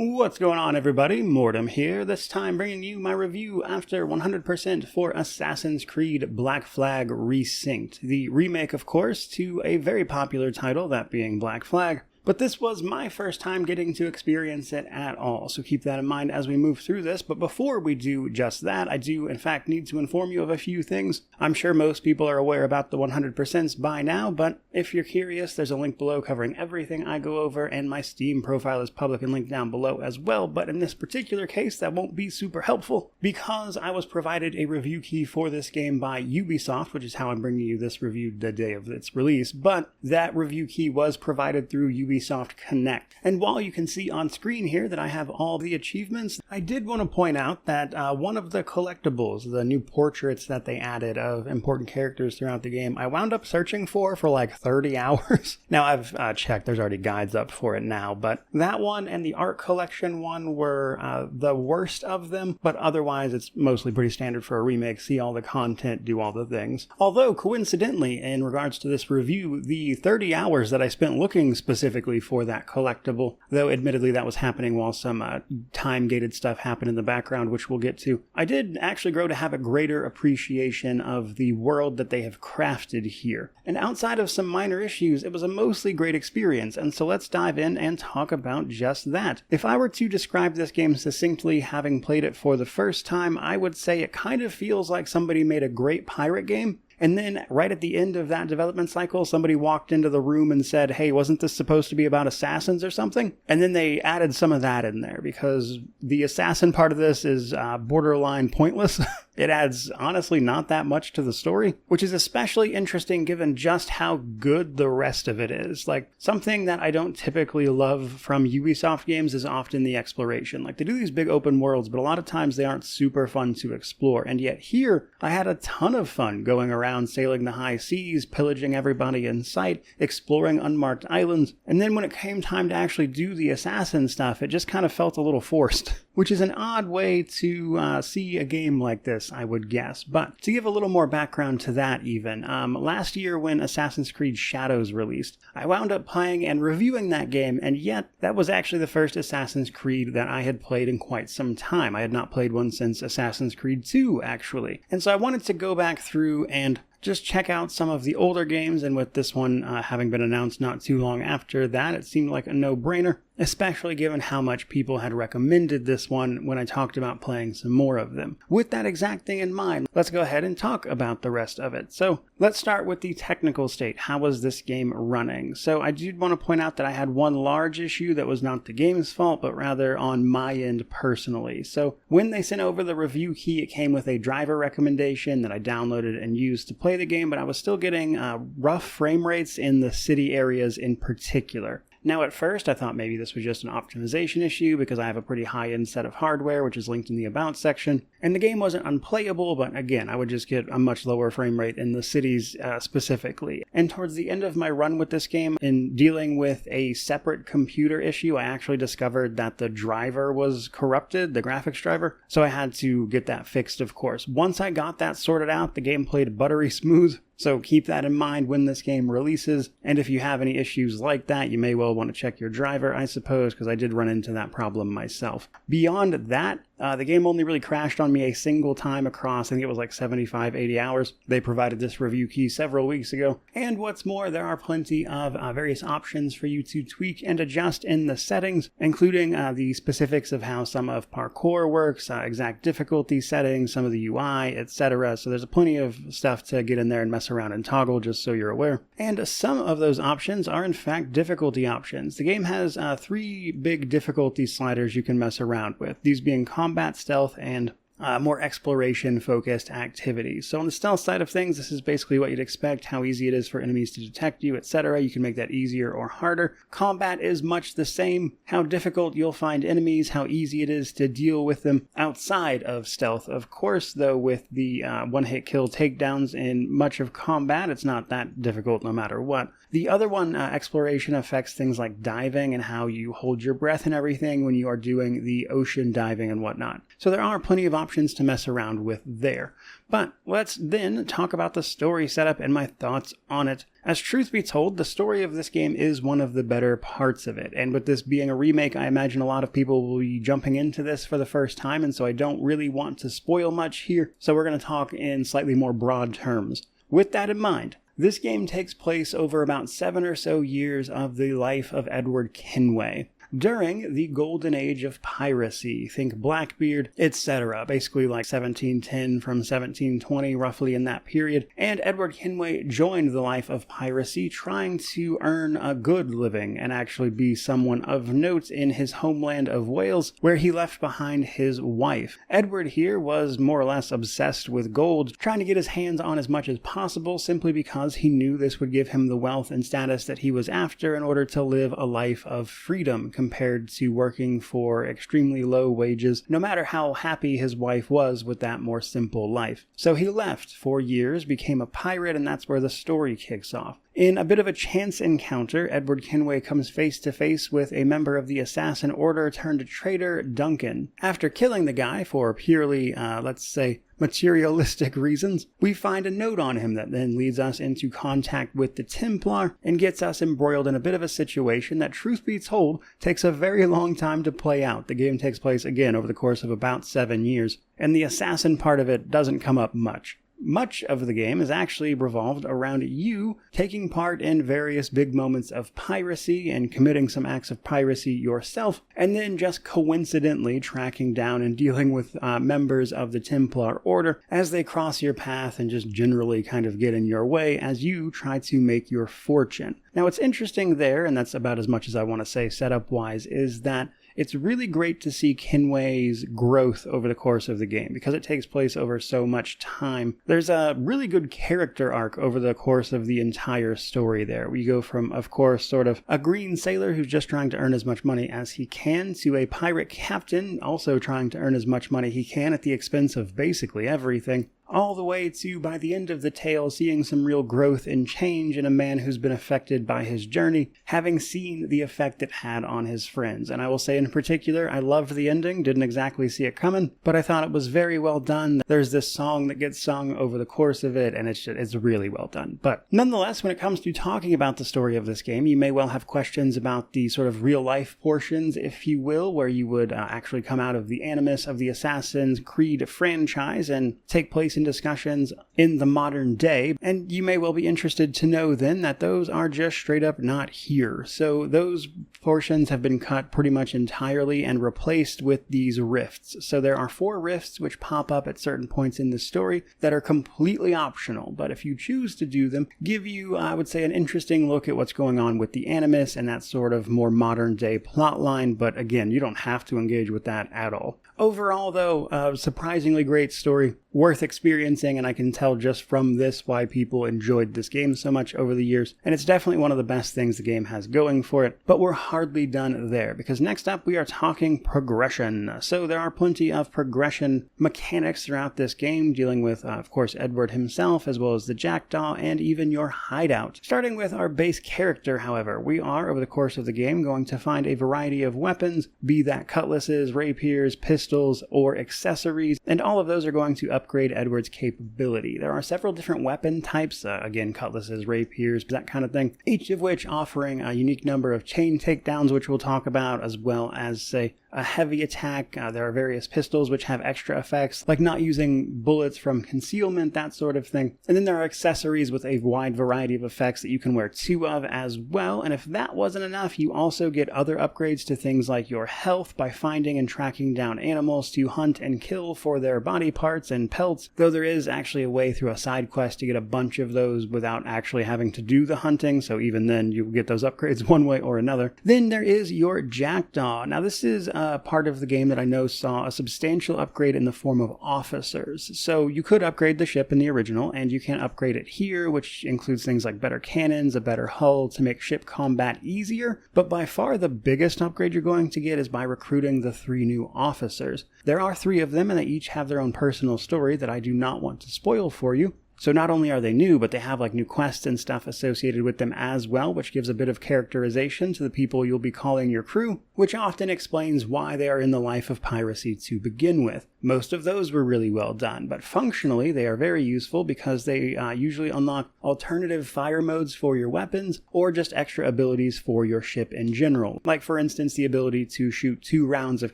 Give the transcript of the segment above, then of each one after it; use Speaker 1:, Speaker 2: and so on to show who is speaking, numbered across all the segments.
Speaker 1: What's going on, everybody? Mortem here, this time bringing you my review after 100% for Assassin's Creed Black Flag Resynced, the remake, of course, to a very popular title, that being Black Flag. But this was my first time getting to experience it at all, so keep that in mind as we move through this. But before we do just that, I do in fact need to inform you of a few things. I'm sure most people are aware about the 100% by now, but if you're curious, there's a link below covering everything I go over, and my Steam profile is public and linked down below as well. But in this particular case, that won't be super helpful, because I was provided a review key for this game by Ubisoft, which is how I'm bringing you this review the day of its release. But that review key was provided through Ubisoft Connect. And while you can see on screen here that I have all the achievements, I did want to point out that one of the collectibles, the new portraits that they added of important characters throughout the game, I wound up searching for like 30 hours. Now I've checked, there's already guides up for it now, but that one and the art collection one were the worst of them, but otherwise it's mostly pretty standard for a remake. See all the content, do all the things. Although coincidentally, in regards to this review, the 30 hours that I spent looking specifically for that collectible, though admittedly that was happening while some time-gated stuff happened in the background, which we'll get to, I did actually grow to have a greater appreciation of the world that they have crafted here. And outside of some minor issues, it was a mostly great experience, and so let's dive in and talk about just that. If I were to describe this game succinctly, having played it for the first time, I would say it kind of feels like somebody made a great pirate game, and then right at the end of that development cycle, somebody walked into the room and said, hey, wasn't this supposed to be about assassins or something? And then they added some of that in there, because the assassin part of this is borderline pointless. It adds, honestly, not that much to the story, which is especially interesting given just how good the rest of it is. Like, something that I don't typically love from Ubisoft games is often the exploration. Like, they do these big open worlds, but a lot of times they aren't super fun to explore. And yet here, I had a ton of fun going around sailing the high seas, pillaging everybody in sight, exploring unmarked islands. And then when it came time to actually do the assassin stuff, it just kind of felt a little forced, which is an odd way to see a game like this, I would guess. But to give a little more background to that even, last year when Assassin's Creed Shadows released, I wound up playing and reviewing that game, and yet that was actually the first Assassin's Creed that I had played in quite some time. I had not played one since Assassin's Creed 2, actually. And so I wanted to go back through and just check out some of the older games, and with this one having been announced not too long after that, it seemed like a no-brainer, especially given how much people had recommended this one when I talked about playing some more of them. With that exact thing in mind, let's go ahead and talk about the rest of it. So let's start with the technical state. How was this game running? So I did want to point out that I had one large issue that was not the game's fault, but rather on my end personally. So when they sent over the review key, it came with a driver recommendation that I downloaded and used to play the game, but I was still getting rough frame rates in the city areas in particular. Now at first I thought maybe this was just an optimization issue because I have a pretty high-end set of hardware, which is linked in the About section, and the game wasn't unplayable, but again, I would just get a much lower frame rate in the cities specifically. And towards the end of my run with this game, in dealing with a separate computer issue, I actually discovered that the driver was corrupted, the graphics driver, so I had to get that fixed, of course. Once I got that sorted out, the game played buttery smooth. So keep that in mind when this game releases, and if you have any issues like that, you may well want to check your driver, I suppose, because I did run into that problem myself. Beyond that, the game only really crashed on me a single time across, I think it was like 75, 80 hours. They provided this review key several weeks ago. And what's more, there are plenty of various options for you to tweak and adjust in the settings, including the specifics of how some of parkour works, exact difficulty settings, some of the UI, etc. So there's plenty of stuff to get in there and mess around and toggle, just so you're aware. And some of those options are in fact difficulty options. The game has 3 big difficulty sliders you can mess around with, these being combat, stealth, and more exploration-focused activities. So on the stealth side of things, this is basically what you'd expect, how easy it is for enemies to detect you, etc. You can make that easier or harder. Combat is much the same, how difficult you'll find enemies, how easy it is to deal with them outside of stealth. Of course, though, with the one-hit kill takedowns in much of combat, it's not that difficult no matter what. The other one, exploration, affects things like diving and how you hold your breath and everything when you are doing the ocean diving and whatnot. So there are plenty of options options to mess around with there. But let's then talk about the story setup and my thoughts on it. As truth be told, the story of this game is one of the better parts of it, and with this being a remake, I imagine a lot of people will be jumping into this for the first time, and so I don't really want to spoil much here, so we're going to talk in slightly more broad terms. With that in mind, this game takes place over about 7 or so years of the life of Edward Kenway. During the golden age of piracy, think Blackbeard, etc., basically like 1710 from 1720, roughly in that period, and Edward Kenway joined the life of piracy trying to earn a good living and actually be someone of note in his homeland of Wales, where he left behind his wife. Edward here was more or less obsessed with gold, trying to get his hands on as much as possible simply because he knew this would give him the wealth and status that he was after in order to live a life of freedom, compared to working for extremely low wages, no matter how happy his wife was with that more simple life. So he left for years, became a pirate, and that's where the story kicks off. In a bit of a chance encounter, Edward Kenway comes face to face with a member of the assassin order turned traitor, Duncan. After killing the guy for purely, let's say, materialistic reasons, we find a note on him that then leads us into contact with the Templar and gets us embroiled in a bit of a situation that, truth be told, takes a very long time to play out. The game takes place, again, over the course of about 7 years, and the assassin part of it doesn't come up much. Much of the game is actually revolved around you taking part in various big moments of piracy and committing some acts of piracy yourself, and then just coincidentally tracking down and dealing with members of the Templar Order as they cross your path and just generally kind of get in your way as you try to make your fortune. Now, what's interesting there, and that's about as much as I want to say setup-wise, is that it's really great to see Kenway's growth over the course of the game because it takes place over so much time. There's a really good character arc over the course of the entire story there. We go from, of course, sort of a green sailor who's just trying to earn as much money as he can to a pirate captain also trying to earn as much money he can at the expense of basically everything, all the way to, by the end of the tale, seeing some real growth and change in a man who's been affected by his journey, having seen the effect it had on his friends. And I will say in particular, I loved the ending, didn't exactly see it coming, but I thought it was very well done. There's this song that gets sung over the course of it, and it's really well done. But nonetheless, when it comes to talking about the story of this game, you may well have questions about the sort of real-life portions, if you will, where you would actually come out of the animus of the Assassin's Creed franchise and take place in discussions in the modern day, and you may well be interested to know then that those are just straight up not here. So those portions have been cut pretty much entirely and replaced with these rifts. So there are 4 rifts which pop up at certain points in the story that are completely optional, but if you choose to do them, give you, I would say, an interesting look at what's going on with the animus and that sort of more modern day plot line, but again, you don't have to engage with that at all. Overall, though, a surprisingly great story, worth experiencing, and I can tell just from this why people enjoyed this game so much over the years, and it's definitely one of the best things the game has going for it, but we're hardly done there, because next up we are talking progression. So there are plenty of progression mechanics throughout this game, dealing with, of course, Edward himself, as well as the Jackdaw, and even your hideout. Starting with our base character, however, we are, over the course of the game, going to find a variety of weapons, be that cutlasses, rapiers, pistols, or accessories, and all of those are going to upgrade Edward's capability. There are several different weapon types, again, cutlasses, rapiers, that kind of thing, each of which offering a unique number of chain takedowns, which we'll talk about, as well as, say, a heavy attack. There are various pistols which have extra effects, like not using bullets from concealment, that sort of thing. And then there are accessories with a wide variety of effects that you can wear 2 of as well. And if that wasn't enough, you also get other upgrades to things like your health by finding and tracking down animals to hunt and kill for their body parts and pelts, though there is actually a way through a side quest to get a bunch of those without actually having to do the hunting, so even then you get those upgrades one way or another. Then there is your Jackdaw. Now this is part of the game that I know saw a substantial upgrade in the form of officers. So you could upgrade the ship in the original, and you can upgrade it here, which includes things like better cannons, a better hull to make ship combat easier, but by far the biggest upgrade you're going to get is by recruiting the 3 new officers. There are 3 of them, and they each have their own personal story that I do not want to spoil for you. So not only are they new, but they have like new quests and stuff associated with them as well, which gives a bit of characterization to the people you'll be calling your crew, which often explains why they are in the life of piracy to begin with. most of those were really well done, but functionally they are very useful because they usually unlock alternative fire modes for your weapons or just extra abilities for your ship in general. Like for instance, the ability to shoot 2 rounds of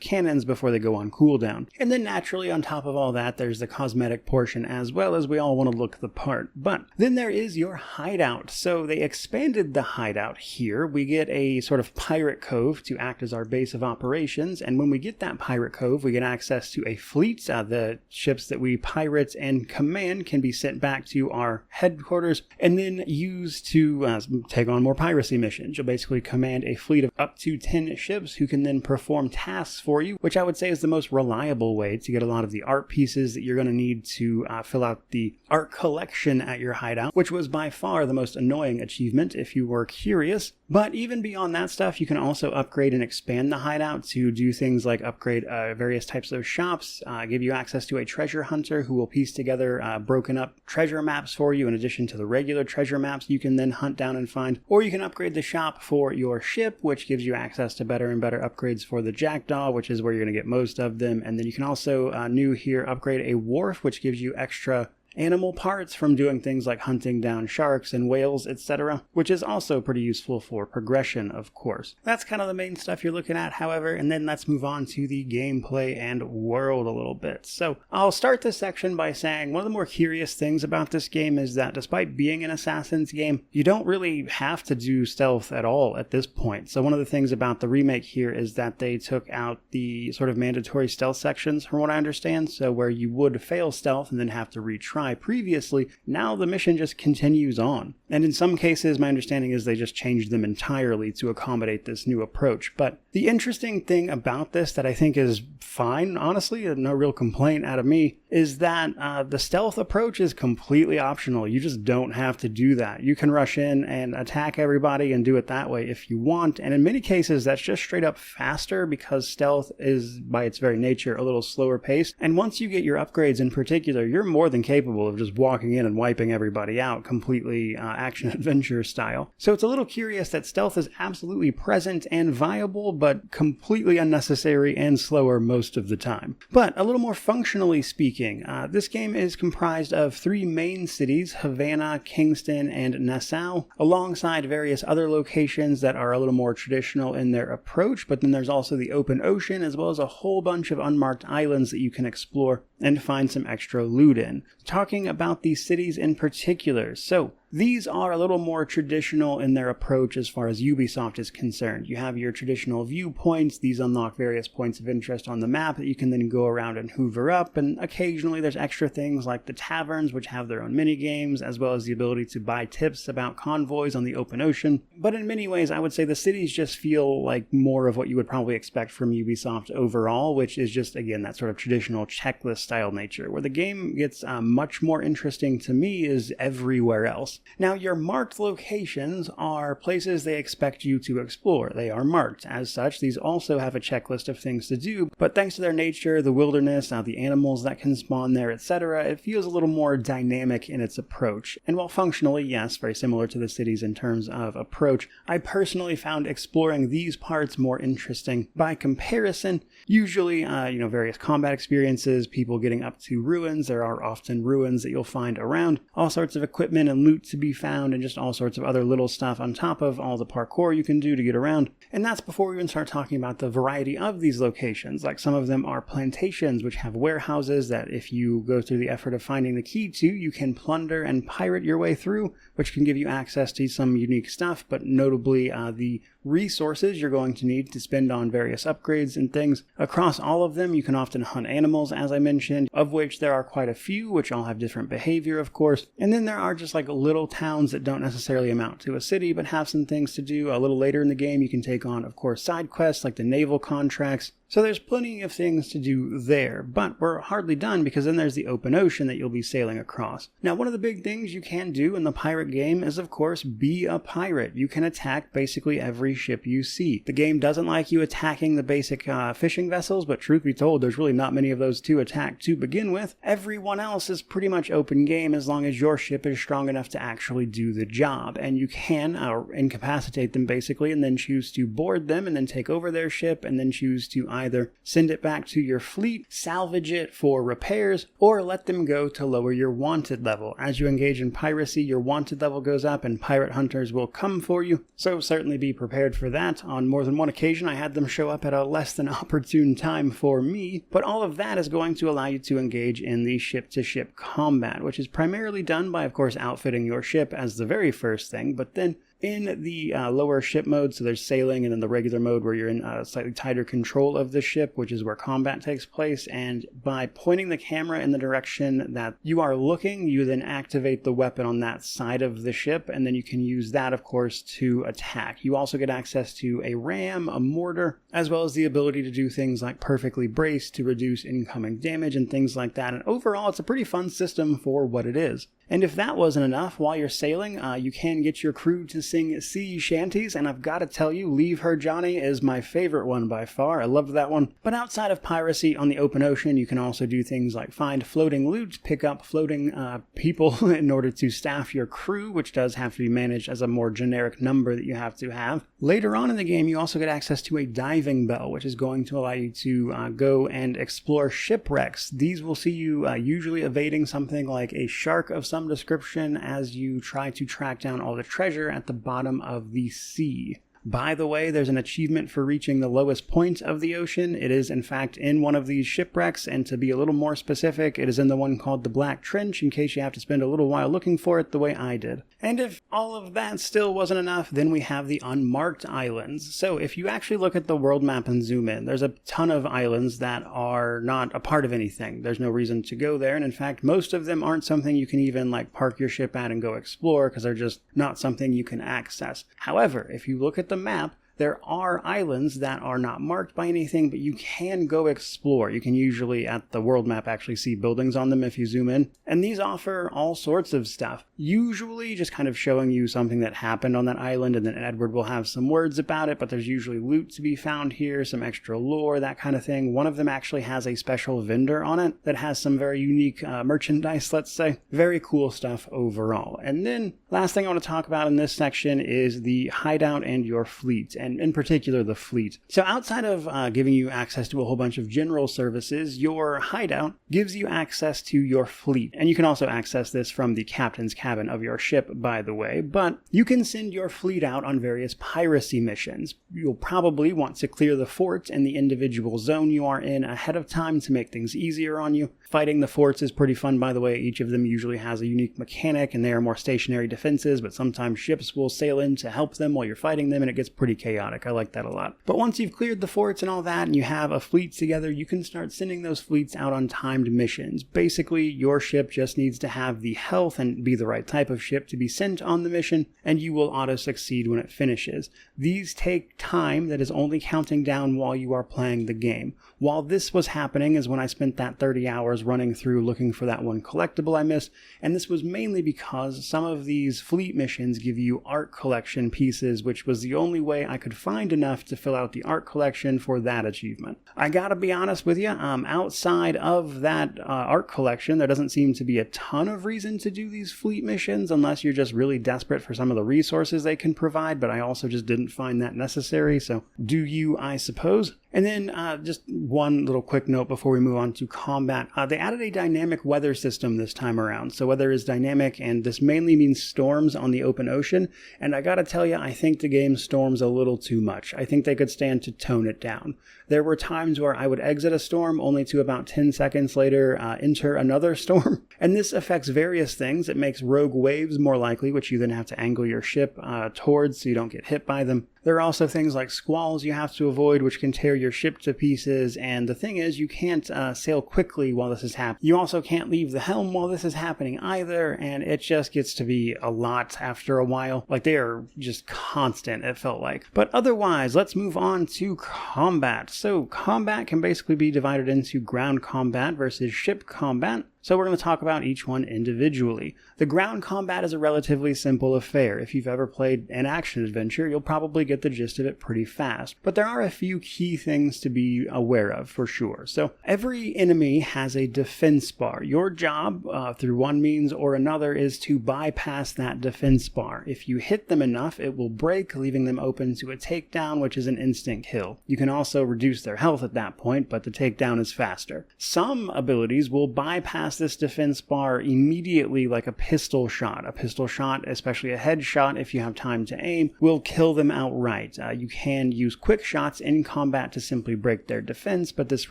Speaker 1: cannons before they go on cooldown. And then naturally on top of all that, there's the cosmetic portion as well, as we all want to look the part. But then there is your hideout. So they expanded the hideout here. We get a sort of pirate cove to act as our base of operations, and when we get that pirate cove, we get access to a fleet. The ships that we pirate and command can be sent back to our headquarters and then used to take on more piracy missions. You'll basically command a fleet of up to 10 ships who can then perform tasks for you, which I would say is the most reliable way to get a lot of the art pieces that you're going to need to fill out the art collection at your hideout, which was by far the most annoying achievement if you were curious. But even beyond that stuff, you can also upgrade and expand the hideout to do things like upgrade various types of shops, give you access to a treasure hunter who will piece together broken up treasure maps for you in addition to the regular treasure maps you can then hunt down and find. Or you can upgrade the shop for your ship, which gives you access to better and better upgrades for the jackdaw, which is where you're going to get most of them. And then you can also, new here, upgrade a wharf, which gives you extra animal parts from doing things like hunting down sharks and whales, etc., which is also pretty useful for progression, of course. That's kind of the main stuff you're looking at, however, and then let's move on to the gameplay and world a little bit. So I'll start this section by saying one of the more curious things about this game is that despite being an Assassin's game, you don't really have to do stealth at all at this point. So one of the things about the remake here is that they took out the sort of mandatory stealth sections, from what I understand, so where you would fail stealth and then have to retry previously, now the mission just continues on. And in some cases, my understanding is they just changed them entirely to accommodate this new approach. But the interesting thing about this that I think is fine, honestly, no real complaint out of me, is that the stealth approach is completely optional. You just don't have to do that. You can rush in and attack everybody and do it that way if you want. And in many cases, that's just straight up faster because stealth is, by its very nature, a little slower paced. And once you get your upgrades in particular, you're more than capable of just walking in and wiping everybody out completely action-adventure style. So it's a little curious that stealth is absolutely present and viable, but completely unnecessary and slower most of the time. But a little more functionally speaking, this game is comprised of 3 main cities, Havana, Kingston, and Nassau, alongside various other locations that are a little more traditional in their approach, but then there's also the open ocean, as well as a whole bunch of unmarked islands that you can explore and find some extra loot in. Talking about these cities in particular, so these are a little more traditional in their approach as far as Ubisoft is concerned. You have your traditional viewpoints. These unlock various points of interest on the map that you can then go around and hoover up, and occasionally there's extra things like the taverns, which have their own mini games, as well as the ability to buy tips about convoys on the open ocean. But in many ways, I would say the cities just feel like more of what you would probably expect from Ubisoft overall, which is just, again, that sort of traditional checklist style nature. Where the game gets much more interesting to me is everywhere else. Now, your marked locations are places they expect you to explore. They are marked. As such, these also have a checklist of things to do, but thanks to their nature, the wilderness, the animals that can spawn there, etc., it feels a little more dynamic in its approach. And while functionally, yes, very similar to the cities in terms of approach, I personally found exploring these parts more interesting. By comparison, usually, various combat experiences, people getting up to ruins, there are often ruins that you'll find around, all sorts of equipment and loot to be found, and just all sorts of other little stuff on top of all the parkour you can do to get around. And that's before we even start talking about the variety of these locations. Like some of them are plantations, which have warehouses that if you go through the effort of finding the key to, you can plunder and pirate your way through, which can give you access to some unique stuff, but notably the resources you're going to need to spend on various upgrades and things. Across all of them, you can often hunt animals, as I mentioned, of which there are quite a few, which all have different behavior, of course. And then there are just like little towns that don't necessarily amount to a city, but have some things to do. A little later in the game, you can take on, of course, side quests like the naval contracts. So there's plenty of things to do there, but we're hardly done because then there's the open ocean that you'll be sailing across. Now, one of the big things you can do in the pirate game is, of course, be a pirate. You can attack basically every ship you see. The game doesn't like you attacking the basic fishing vessels, but truth be told, there's really not many of those to attack to begin with. Everyone else is pretty much open game as long as your ship is strong enough to actually do the job, and you can incapacitate them basically and then choose to board them and then take over their ship and then choose to either send it back to your fleet, salvage it for repairs, or let them go to lower your wanted level. As you engage in piracy, your wanted level goes up and pirate hunters will come for you, so certainly be prepared for that. On more than one occasion, I had them show up at a less than opportune time for me, but all of that is going to allow you to engage in the ship-to-ship combat, which is primarily done by, of course, outfitting your ship as the very first thing, but then in the lower ship mode, so there's sailing, and then the regular mode where you're in slightly tighter control of the ship, which is where combat takes place, and by pointing the camera in the direction that you are looking, you then activate the weapon on that side of the ship, and then you can use that, of course, to attack. You also get access to a ram, a mortar, as well as the ability to do things like perfectly brace to reduce incoming damage and things like that, and overall, it's a pretty fun system for what it is. And if that wasn't enough, while you're sailing, you can get your crew to sing sea shanties, and I've got to tell you, Leave Her Johnny is my favorite one by far. I love that one. But outside of piracy on the open ocean, you can also do things like find floating loot, pick up floating people in order to staff your crew, which does have to be managed as a more generic number that you have to have. Later on in the game, you also get access to a diving bell, which is going to allow you to go and explore shipwrecks. These will see you usually evading something like a shark of some description as you try to track down all the treasure at the bottom of the sea. By the way, there's an achievement for reaching the lowest point of the ocean. It is, in fact, in one of these shipwrecks, and to be a little more specific, it is in the one called the Black Trench, in case you have to spend a little while looking for it the way I did. And if all of that still wasn't enough, then we have the unmarked islands. So if you actually look at the world map and zoom in, there's a ton of islands that are not a part of anything. There's no reason to go there, and in fact, most of them aren't something you can even park your ship at and go explore, because they're just not something you can access. However, if you look at the map, there are islands that are not marked by anything, but you can go explore. You can usually, at the world map, actually see buildings on them if you zoom in. And these offer all sorts of stuff. Usually just kind of showing you something that happened on that island, and then Edward will have some words about it, but there's usually loot to be found here, some extra lore, that kind of thing. One of them actually has a special vendor on it that has some very unique merchandise, let's say. Very cool stuff overall. And then, last thing I want to talk about in this section is the hideout and your fleet, and in particular the fleet. So outside of giving you access to a whole bunch of general services, your hideout gives you access to your fleet. And you can also access this from the captain's cabin of your ship, by the way, but you can send your fleet out on various piracy missions. You'll probably want to clear the fort in the individual zone you are in ahead of time to make things easier on you. Fighting the forts is pretty fun, by the way. Each of them usually has a unique mechanic, and they are more stationary defenses, but sometimes ships will sail in to help them while you're fighting them, and it gets pretty chaotic. I like that a lot. But once you've cleared the forts and all that, and you have a fleet together, you can start sending those fleets out on timed missions. Basically, your ship just needs to have the health and be the right type of ship to be sent on the mission, and you will auto-succeed when it finishes. These take time that is only counting down while you are playing the game. While this was happening is when I spent that 30 hours running through looking for that one collectible I missed, and this was mainly because some of these fleet missions give you art collection pieces, which was the only way I could find enough to fill out the art collection for that achievement. I gotta be honest with you, outside of that art collection, there doesn't seem to be a ton of reason to do these fleet missions unless you're just really desperate for some of the resources they can provide, but I also just didn't find that necessary, so do you, I suppose. And then just one little quick note before we move on to combat. They added a dynamic weather system this time around. So weather is dynamic, and this mainly means storms on the open ocean. And I gotta tell you, I think the game storms a little too much. I think they could stand to tone it down. There were times where I would exit a storm only to about 10 seconds later enter another storm. And this affects various things. It makes rogue waves more likely, which you then have to angle your ship towards so you don't get hit by them. There are also things like squalls you have to avoid, which can tear your ship to pieces, and the thing is, you can't sail quickly while this is happening. You also can't leave the helm while this is happening either, and it just gets to be a lot after a while. They are just constant, it felt like. But otherwise, let's move on to combat. So combat can basically be divided into ground combat versus ship combat. So we're going to talk about each one individually. The ground combat is a relatively simple affair. If you've ever played an action adventure, you'll probably get the gist of it pretty fast. But there are a few key things to be aware of for sure. So every enemy has a defense bar. Your job, through one means or another, is to bypass that defense bar. If you hit them enough, it will break, leaving them open to a takedown, which is an instant kill. You can also reduce their health at that point, but the takedown is faster. Some abilities will bypass this defense bar immediately, like a pistol shot. A pistol shot, especially a headshot, if you have time to aim, will kill them outright. You can use quick shots in combat to simply break their defense, but this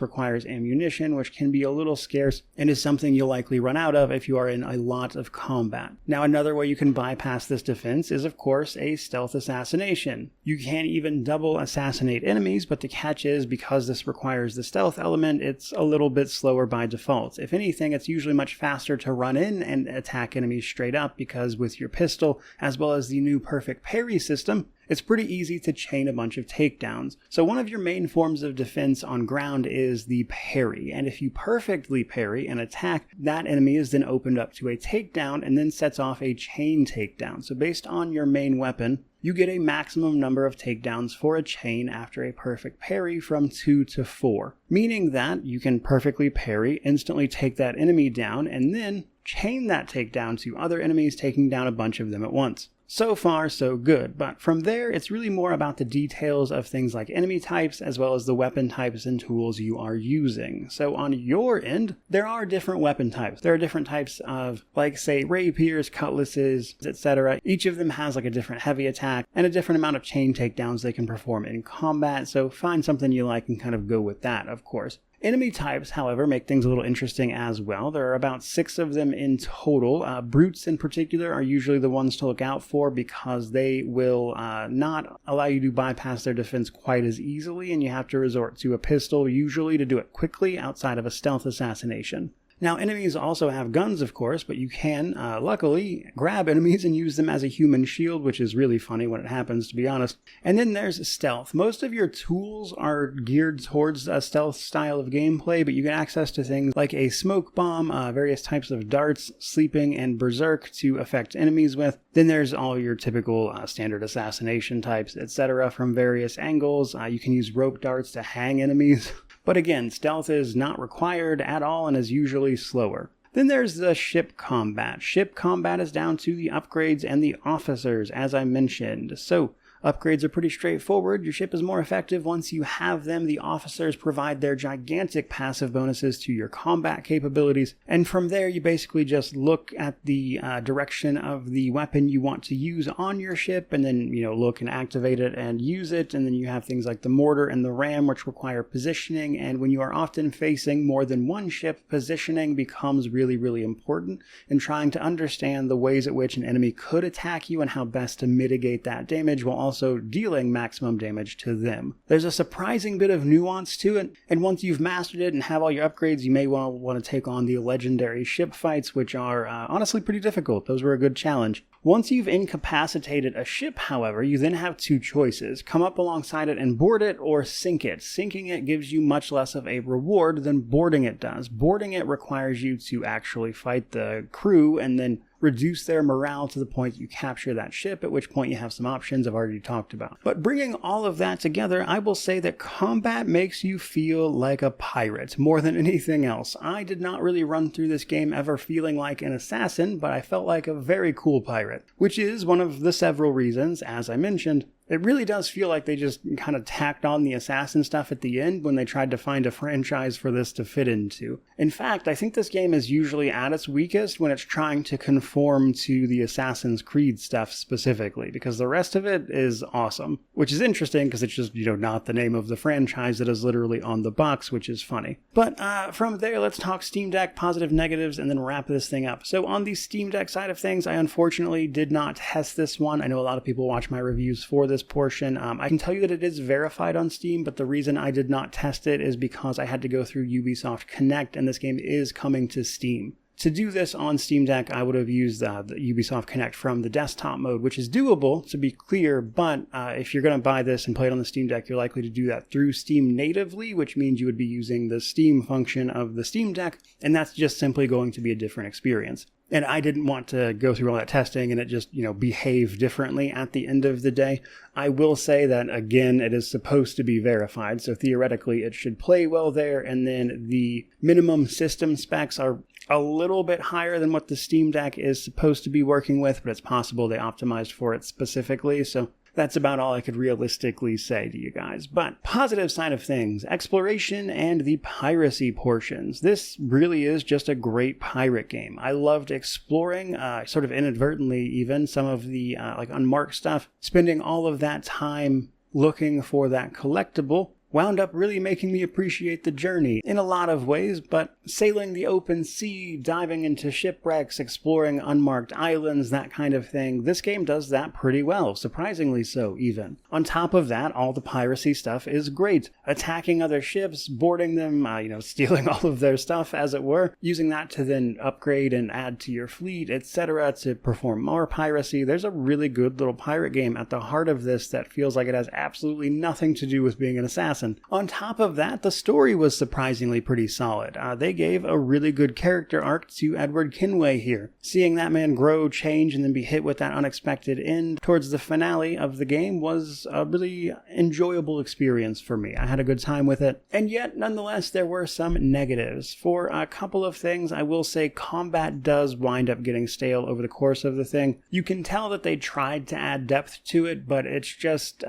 Speaker 1: requires ammunition, which can be a little scarce and is something you'll likely run out of if you are in a lot of combat. Now, another way you can bypass this defense is, of course, a stealth assassination. You can even double assassinate enemies, but the catch is, because this requires the stealth element, it's a little bit slower by default. If anything, it's usually much faster to run in and attack enemies straight up, because with your pistol, as well as the new perfect parry system, it's pretty easy to chain a bunch of takedowns. So one of your main forms of defense on ground is the parry, and if you perfectly parry an attack, that enemy is then opened up to a takedown and then sets off a chain takedown. So based on your main weapon, you get a maximum number of takedowns for a chain after a perfect parry from 2 to 4, meaning that you can perfectly parry, instantly take that enemy down, and then chain that takedown to other enemies, taking down a bunch of them at once. So far, so good, but from there, it's really more about the details of things like enemy types, as well as the weapon types and tools you are using. So on your end, there are different weapon types. There are different types of, like, say, rapiers, cutlasses, etc. Each of them has like a different heavy attack and a different amount of chain takedowns they can perform in combat, so find something you like and kind of go with that, of course. Enemy types, however, make things a little interesting as well. There are about 6 of them in total. Brutes in particular are usually the ones to look out for, because they will not allow you to bypass their defense quite as easily, and you have to resort to a pistol usually to do it quickly outside of a stealth assassination. Now, enemies also have guns, of course, but you can, luckily, grab enemies and use them as a human shield, which is really funny when it happens, to be honest. And then there's stealth. Most of your tools are geared towards a stealth style of gameplay, but you get access to things like a smoke bomb, various types of darts, sleeping, and berserk to affect enemies with. Then there's all your typical standard assassination types, etc. from various angles. You can use rope darts to hang enemies. But again, stealth is not required at all and is usually slower. Then there's the ship combat. Ship combat is down to the upgrades and the officers, as I mentioned. So, upgrades are pretty straightforward. Your ship is more effective once you have them. The officers provide their gigantic passive bonuses to your combat capabilities. And from there, you basically just look at the direction of the weapon you want to use on your ship, and then, look and activate it and use it. And then you have things like the mortar and the ram, which require positioning. And when you are often facing more than one ship, positioning becomes really, really important in trying to understand the ways at which an enemy could attack you and how best to mitigate that damage while also dealing maximum damage to them. There's a surprising bit of nuance to it, and once you've mastered it and have all your upgrades, you may want to take on the legendary ship fights, which are honestly pretty difficult. Those were a good challenge. Once you've incapacitated a ship, however, you then have 2 choices. Come up alongside it and board it, or sink it. Sinking it gives you much less of a reward than boarding it does. Boarding it requires you to actually fight the crew and then reduce their morale to the point you capture that ship, at which point you have some options I've already talked about. But bringing all of that together, I will say that combat makes you feel like a pirate more than anything else. I did not really run through this game ever feeling like an assassin, but I felt like a very cool pirate, which is one of the several reasons, as I mentioned, it really does feel like they just kind of tacked on the assassin stuff at the end when they tried to find a franchise for this to fit into. In fact, I think this game is usually at its weakest when it's trying to conform to the Assassin's Creed stuff specifically, because the rest of it is awesome. Which is interesting because it's just, not the name of the franchise that is literally on the box, which is funny. But from there, let's talk Steam Deck, positive, negatives, and then wrap this thing up. So on the Steam Deck side of things, I unfortunately did not test this one. I know a lot of people watch my reviews for this portion. I can tell you that it is verified on Steam, but the reason I did not test it is because I had to go through Ubisoft Connect, and this game is coming to Steam. to do this on Steam Deck, I would have used the Ubisoft Connect from the desktop mode, which is doable, to be clear, but if you're going to buy this and play it on the Steam Deck, you're likely to do that through Steam natively, which means you would be using the Steam function of the Steam Deck, and that's just simply going to be a different experience. And I didn't want to go through all that testing and it just, behave differently at the end of the day. I will say that, again, it is supposed to be verified, so theoretically it should play well there, and then the minimum system specs are a little bit higher than what the Steam Deck is supposed to be working with, but it's possible they optimized for it specifically, so that's about all I could realistically say to you guys. But positive side of things, exploration and the piracy portions. This really is just a great pirate game. I loved exploring, sort of inadvertently even, some of the unmarked stuff. Spending all of that time looking for that collectible wound up really making me appreciate the journey in a lot of ways, but sailing the open sea, diving into shipwrecks, exploring unmarked islands, that kind of thing, this game does that pretty well, surprisingly so even. On top of that, all the piracy stuff is great. Attacking other ships, boarding them, stealing all of their stuff, as it were, using that to then upgrade and add to your fleet, etc., to perform more piracy. There's a really good little pirate game at the heart of this that feels like it has absolutely nothing to do with being an assassin. On top of that, the story was surprisingly pretty solid. They gave a really good character arc to Edward Kenway here. Seeing that man grow, change, and then be hit with that unexpected end towards the finale of the game was a really enjoyable experience for me. I had a good time with it. And yet, nonetheless, there were some negatives. For a couple of things, I will say combat does wind up getting stale over the course of the thing. You can tell that they tried to add depth to it, but it's just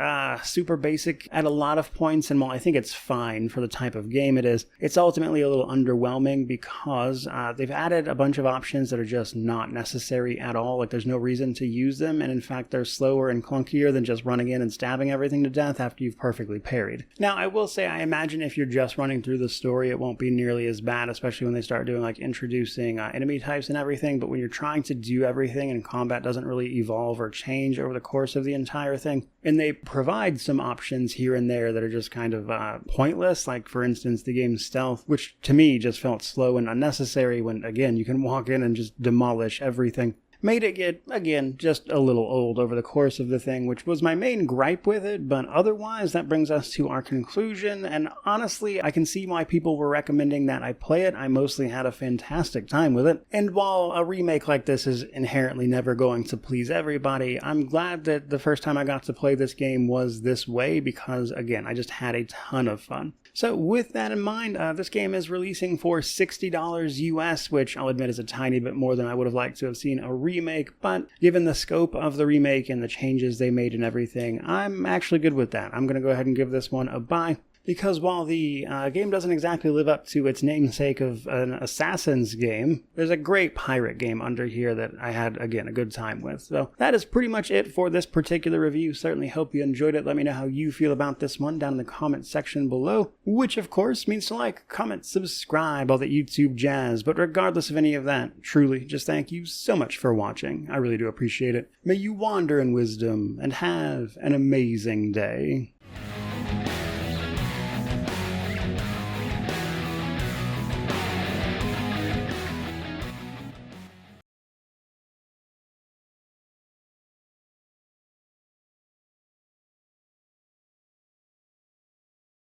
Speaker 1: super basic at a lot of points, and while I think it's fine for the type of game it is, it's ultimately a little underwhelming because they've added a bunch of options that are just not necessary at all. Like, there's no reason to use them, and in fact they're slower and clunkier than just running in and stabbing everything to death after you've perfectly parried. Now, I will say, I imagine if you're just running through the story, it won't be nearly as bad, especially when they start doing introducing enemy types and everything, but when you're trying to do everything and combat doesn't really evolve or change over the course of the entire thing, and they provide some options here and there that are just kind of pointless, like for instance the game's stealth, which to me just felt slow and unnecessary when, again, you can walk in and just demolish everything. Made it get, again, just a little old over the course of the thing, which was my main gripe with it, but otherwise that brings us to our conclusion, and honestly, I can see why people were recommending that I play it. I mostly had a fantastic time with it, and while a remake like this is inherently never going to please everybody, I'm glad that the first time I got to play this game was this way, because, again, I just had a ton of fun. So with that in mind, this game is releasing for $60 US, which I'll admit is a tiny bit more than I would have liked to have seen a remake, but given the scope of the remake and the changes they made and everything, I'm actually good with that. I'm going to go ahead and give this one a buy. Because while the game doesn't exactly live up to its namesake of an Assassin's game, there's a great pirate game under here that I had, again, a good time with. So that is pretty much it for this particular review. Certainly hope you enjoyed it. Let me know how you feel about this one down in the comment section below, which of course means to like, comment, subscribe, all that YouTube jazz. But regardless of any of that, truly, just thank you so much for watching. I really do appreciate it. May you wander in wisdom and have an amazing day.